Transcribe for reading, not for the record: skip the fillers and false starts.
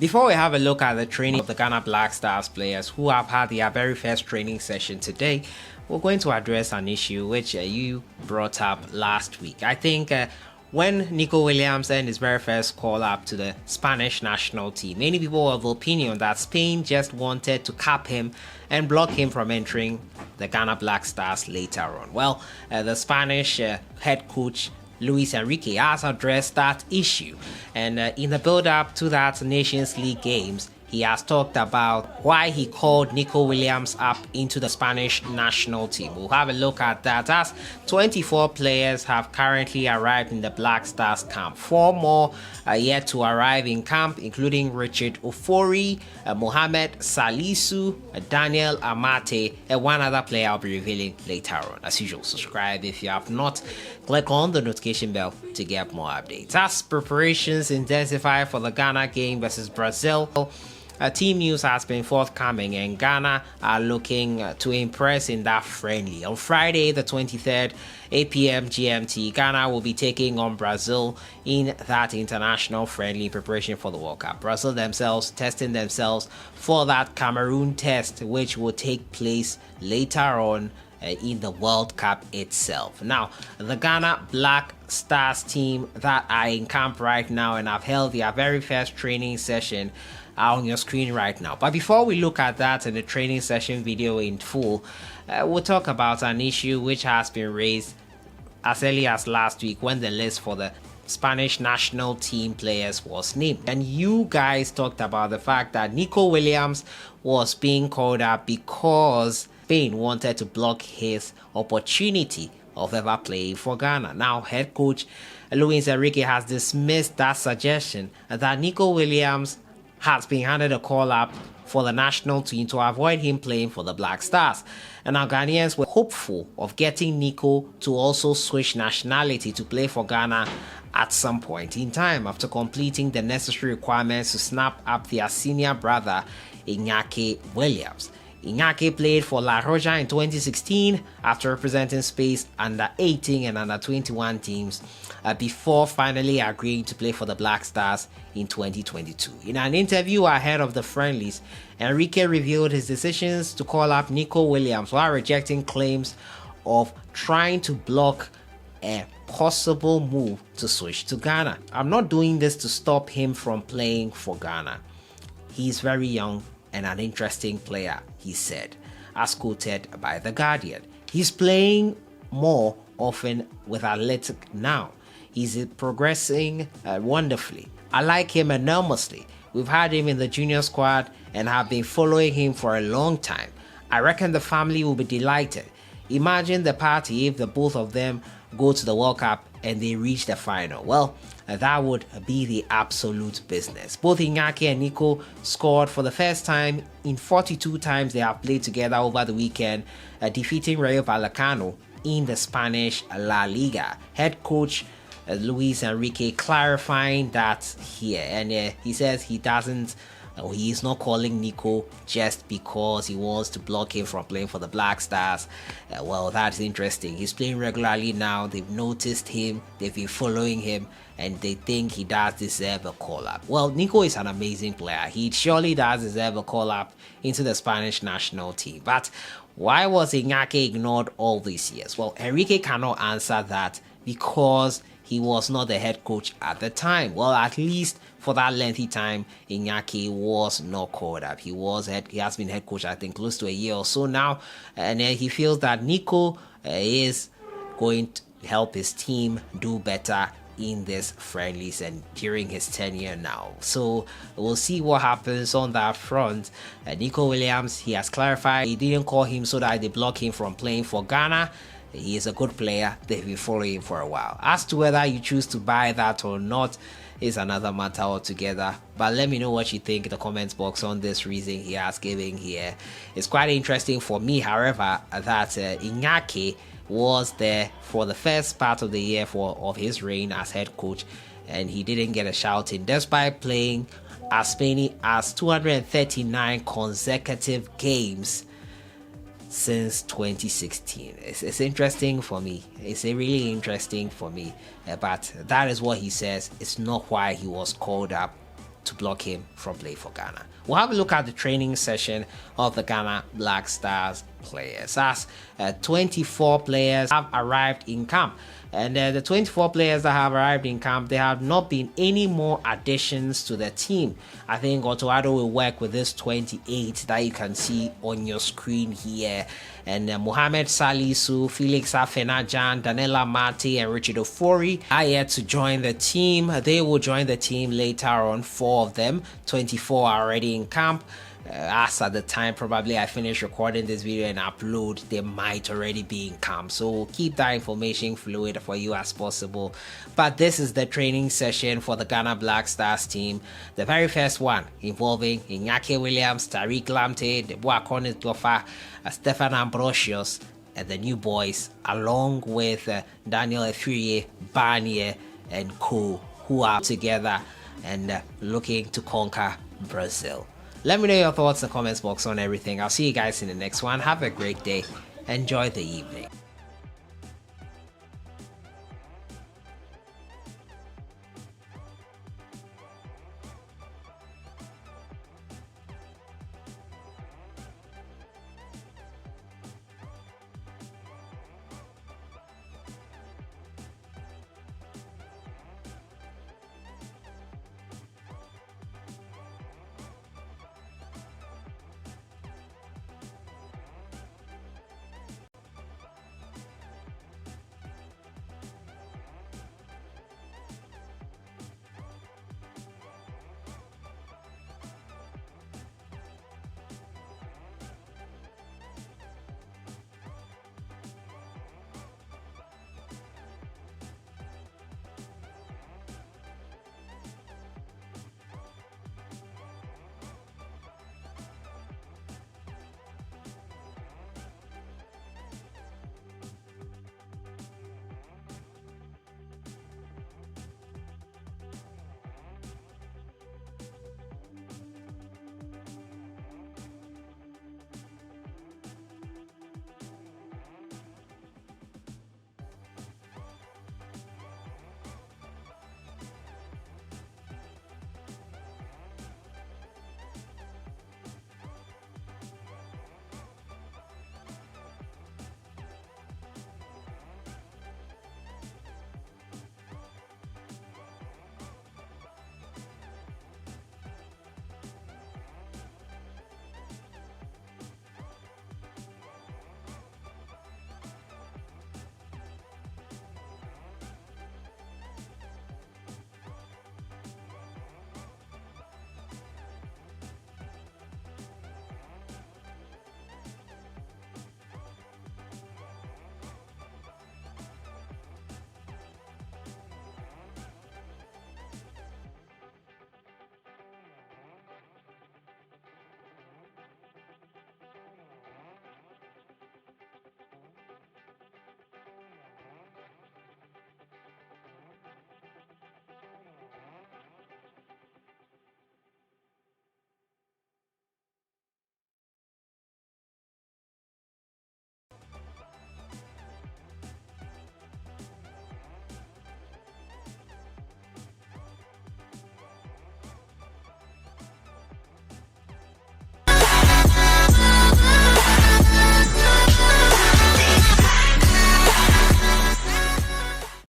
Before we have a look at the training of the Ghana Black Stars players who have had their very first training session today, we're going to address an issue which you brought up last week. I think when Nico Williams earned his very first call up to the Spanish national team, many people were of the opinion that Spain just wanted to cap him and block him from entering the Ghana Black Stars later on. Well, the Spanish head coach Luis Enrique has addressed that issue, and in the build-up to that Nations League games, he has talked about why he called Nico Williams up into the Spanish national team. We'll have a look at that, as 24 players have currently arrived in the Black Stars camp. 4 more are yet to arrive in camp, including Richard Ofori, Mohamed Salisu, Daniel Amate, and one other player I'll be revealing later on. As usual, subscribe if you have not. Click on the notification bell to get more updates. As preparations intensify for the Ghana game versus Brazil, team news has been forthcoming, and Ghana are looking to impress in that friendly. On Friday, the 23rd, 8 p.m. GMT, Ghana will be taking on Brazil in that international friendly preparation for the World Cup. Brazil themselves testing themselves for that Cameroon test, which will take place later on in the World Cup itself. Now, the Ghana Black Stars team that are in camp right now and have held their very first training session are on your screen right now. But before we look at that and the training session video in full, we'll talk about an issue which has been raised as early as last week when the list for the Spanish national team players was named. And you guys talked about the fact that Nico Williams was being called up because Spain wanted to block his opportunity of ever playing for Ghana. Now, head coach Luis Enrique has dismissed that suggestion that Nico Williams has been handed a call up for the national team to avoid him playing for the Black Stars. And our Ghanaians were hopeful of getting Nico to also switch nationality to play for Ghana at some point in time after completing the necessary requirements to snap up their senior brother Iñaki Williams. Iñaki played for La Roja in 2016 after representing Spain's under 18 and under 21 teams before finally agreeing to play for the Black Stars in 2022. In an interview ahead of the friendlies, Enrique revealed his decisions to call up Nico Williams while rejecting claims of trying to block a possible move to switch to Ghana. "I'm not doing this to stop him from playing for Ghana. He's very young and an interesting player," he said, as quoted by The Guardian. "He's playing more often with Athletic now. He's progressing wonderfully. I like him enormously. We've had him in the junior squad and have been following him for a long time. I reckon the family will be delighted. Imagine the party if the both of them go to the World Cup and they reach the final. Well, that would be the absolute business." Both Iñaki and Nico scored for the first time in 42 times they have played together over the weekend, defeating Rayo Vallecano in the Spanish La Liga. Head coach Luis Enrique clarifying that here, and he says he is not calling Nico just because he wants to block him from playing for the Black Stars. Well, that's interesting. He's playing regularly now. They've noticed him. They've been following him, and they think he does deserve a call-up. Well, Nico is an amazing player. He surely does deserve a call-up into the Spanish national team. But why was Iñaki ignored all these years? Well, Enrique cannot answer that because he was not the head coach at the time. Well, at least for that lengthy time, Iñaki was not called up. He has been head coach, I think, close to a year or so now, and he feels that Nico is going to help his team do better in this friendlies and during his tenure now. So we'll see what happens on that front. Nico Williams, he has clarified he didn't call him so that they block him from playing for Ghana. He is a good player. They've been following him for a while. As to whether you choose to buy that or not is another matter altogether. But let me know what you think in the comments box on this reason he has given here. It's quite interesting for me, however, that Iñaki was there for the first part of the year of his reign as head coach, and he didn't get a shout in despite playing as many as 239 consecutive games since 2016. It's interesting for me. It's really interesting for me. But that is what he says. It's not why he was called up to block him from playing for Ghana. We'll have a look at the training session of the Ghana Black Stars players, as 24 players have arrived in camp. And the 24 players that have arrived in camp, there have not been any more additions to the team. I think Otto Addo will work with this 28 that you can see on your screen here. And Mohamed Salisu, Felix Afenajan, Danela Mate, and Richard Ofori are yet to join the team. They will join the team later on. 4 of them, 24 are already in camp. As at the time probably I finish recording this video and upload, they might already be in camp, so we'll keep that information fluid for you as possible. But this is the training session for the Ghana Black Stars team, the very first one involving Iñaki Williams, Tariq Lamptey, Deboa Cornetgofa, Stefan Ambrosius, and the new boys, along with Daniel Efurie, Barnier, and Co, who are together and looking to conquer Brazil. Let me know your thoughts in the comments box on everything. I'll see you guys in the next one. Have a great day. Enjoy the evening.